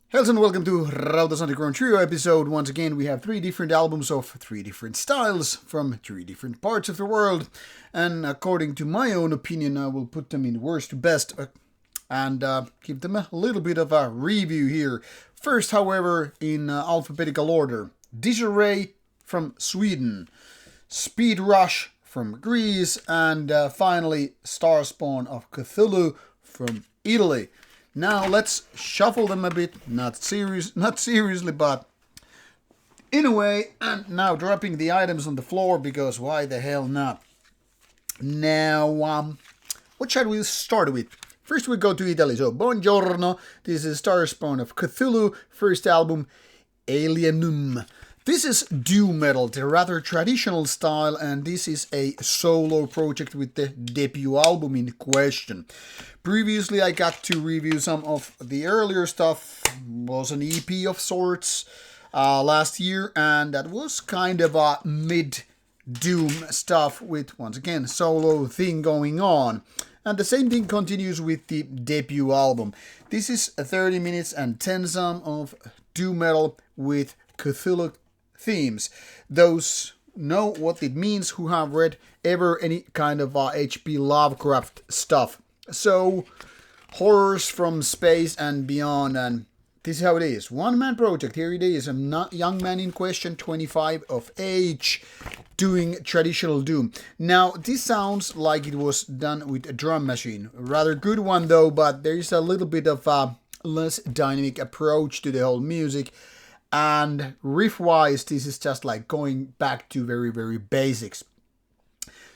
Hello and welcome to Rauta's Underground Trio episode. Once again, we have three different albums of three different styles from three different parts of the world. And according to my own opinion, I will put them in worst to best and give them a little bit of a review here. First, however, in alphabetical order. Disarray from Sweden, Speedrush from Greece, and finally Starspawn of Cthulhu from Italy. Now let's shuffle them a bit, not seriously, but in a way, and now dropping the items on the floor because why the hell not? Now, what shall we start with? First we go to Italy, so buongiorno, this is Starspawn of Cthulhu, first album, Alienum. This is doom metal, the rather traditional style, and this is a solo project with the debut album in question. Previously I got to review some of the earlier stuff, was an EP of sorts last year, and that was kind of a mid-doom stuff with, once again, solo thing going on. And the same thing continues with the debut album. This is 30 minutes and 10 some of doom metal with Cthulhu themes. Those know what it means who have read ever any kind of H.P. Lovecraft stuff. So, horrors from space and beyond, and this is how it is. One-man project, here it is, a young man in question, 25 of age, doing traditional doom. Now, this sounds like it was done with a drum machine. A rather good one though, but there is a little bit of a less dynamic approach to the whole music. And riff-wise, this is just like going back to very, very basics.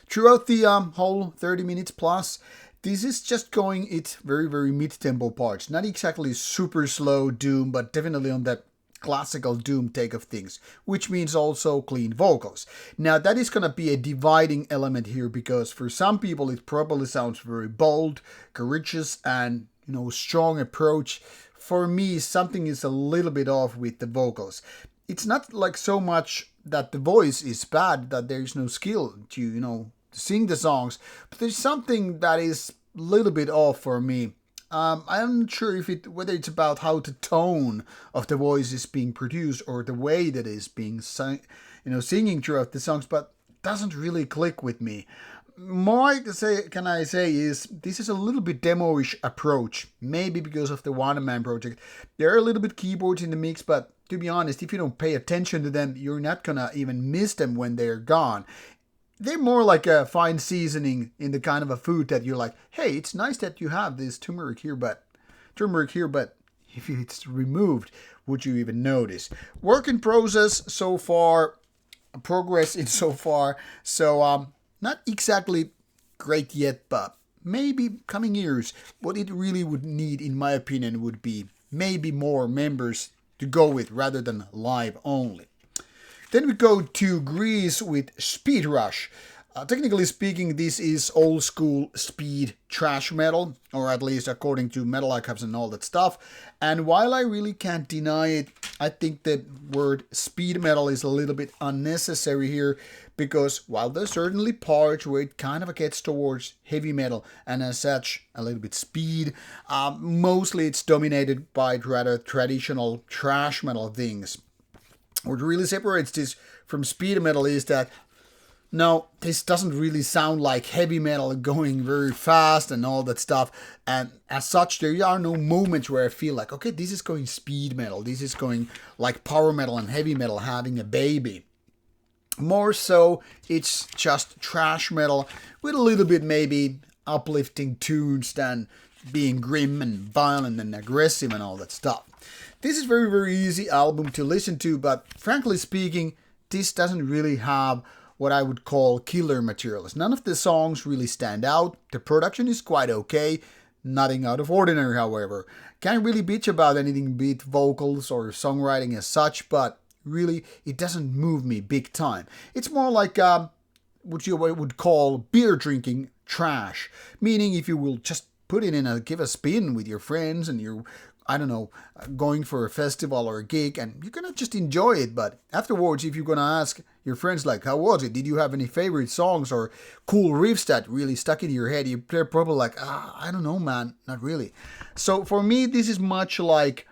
Throughout the whole 30 minutes plus, this is just going its very, very mid-tempo parts. Not exactly super slow doom, but definitely on that classical doom take of things, which means also clean vocals. Now, that is going to be a dividing element here, because for some people it probably sounds very bold, courageous, and, strong approach. For me, something is a little bit off with the vocals. It's not like so much that the voice is bad, that there's no skill to, sing the songs, but there's something that is a little bit off for me. I'm not sure whether it's about how the tone of the voice is being produced or the way that it's being singing throughout the songs, but it doesn't really click with me. More I say is this is a little bit demo-ish approach, maybe because of the one-man project. There are a little bit keyboards in the mix, but to be honest, if you don't pay attention to them, you're not gonna even miss them when they're gone. They're more like a fine seasoning in the kind of a food that you're like, hey, it's nice that you have this turmeric here, but if it's removed, would you even notice? Work in process so far, progress in so far, so not exactly great yet, but maybe coming years. What it really would need, in my opinion, would be maybe more members to go with rather than live only. Then we go to Greece with Speedrush. Technically speaking, this is old school speed thrash metal, or at least according to Metal Archives and all that stuff. And while I really can't deny it, I think the word speed metal is a little bit unnecessary here, because while there's certainly parts where it kind of gets towards heavy metal and as such a little bit speed, mostly it's dominated by rather traditional thrash metal things. What really separates this from speed metal is that no, this doesn't really sound like heavy metal going very fast and all that stuff. And as such, there are no moments where I feel like, okay, this is going speed metal. This is going like power metal and heavy metal having a baby. More so, it's just thrash metal with a little bit maybe uplifting tunes than being grim and violent and aggressive and all that stuff. This is very, very easy album to listen to, but frankly speaking, this doesn't really have what I would call killer materials. None of the songs really stand out. The production is quite okay. Nothing out of ordinary, however. Can't really bitch about anything, be it vocals or songwriting as such, but really, it doesn't move me big time. It's more like what you would call beer drinking trash. Meaning if you will just put it in give a spin with your friends and you're, going for a festival or a gig, and you're gonna just enjoy it. But afterwards, if you're gonna ask your friends like, how was it? Did you have any favorite songs or cool riffs that really stuck in your head? You're probably like, I don't know, man, not really. So for me, this is much like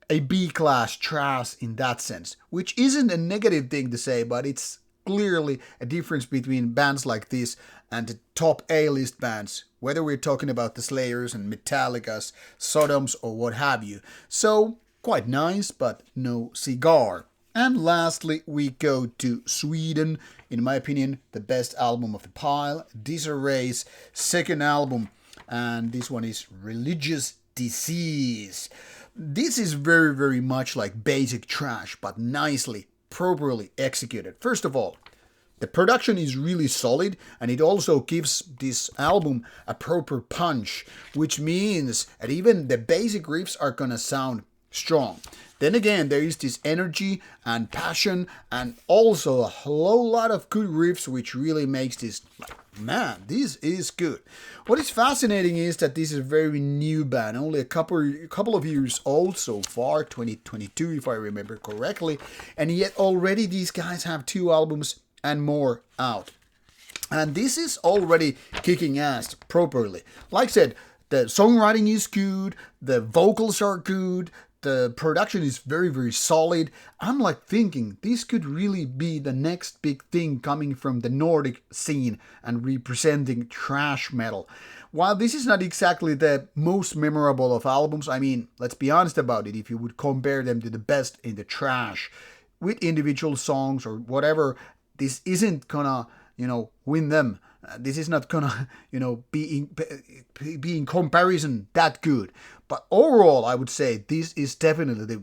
a B-class trash in that sense, which isn't a negative thing to say, but it's clearly a difference between bands like this and the top A-list bands, whether we're talking about the Slayers and Metallicas, Sodoms or what have you. So, quite nice, but no cigar. And lastly, we go to Sweden. In my opinion, the best album of the pile, Disarray's second album, and this one is Religious Disease. This is very, very much like basic trash, but nicely, properly executed. First of all, the production is really solid, and it also gives this album a proper punch, which means that even the basic riffs are gonna sound strong. Then again, there is this energy and passion, and also a whole lot of good riffs, which really makes this, man, this is good. What is fascinating is that this is a very new band, only a couple of years old so far, 2022 if I remember correctly, and yet already these guys have 2 albums and more out. And this is already kicking ass properly. Like I said, the songwriting is good, the vocals are good, the production is very, very solid. I'm like thinking this could really be the next big thing coming from the Nordic scene and representing thrash metal. While this is not exactly the most memorable of albums, I mean, let's be honest about it, if you would compare them to the best in the thrash with individual songs or whatever, this isn't gonna, win them. This is not gonna, be in comparison that good. But overall, I would say this is definitely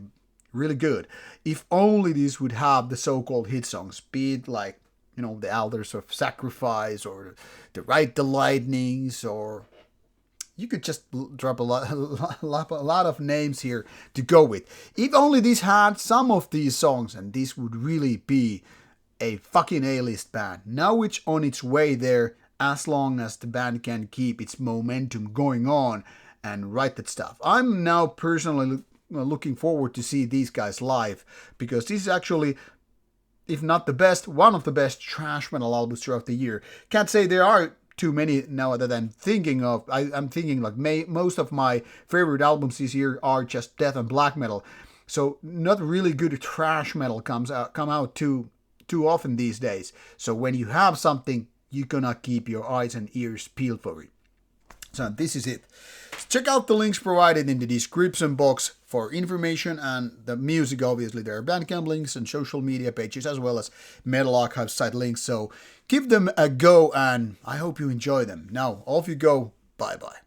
really good. If only this would have the so-called hit songs, be it like, the Altars of Sacrifice or the Ride the Lightnings, or you could just drop a lot of names here to go with. If only this had some of these songs, and this would really be a fucking A-list band. Now it's on its way there, as long as the band can keep its momentum going on and write that stuff. I'm now personally looking forward to see these guys live, because this is actually, if not the best, one of the best thrash metal albums throughout the year. Can't say there are too many now that I'm thinking of. I'm thinking like most of my favorite albums this year are just death and black metal. So not really good thrash metal come out too often these days. So when you have something, you're gonna keep your eyes and ears peeled for it. So this is it. Check out the links provided in the description box for information and the music. Obviously, there are Bandcamp links and social media pages, as well as Metal Archive site links. So give them a go, and I hope you enjoy them. Now, off you go. Bye-bye.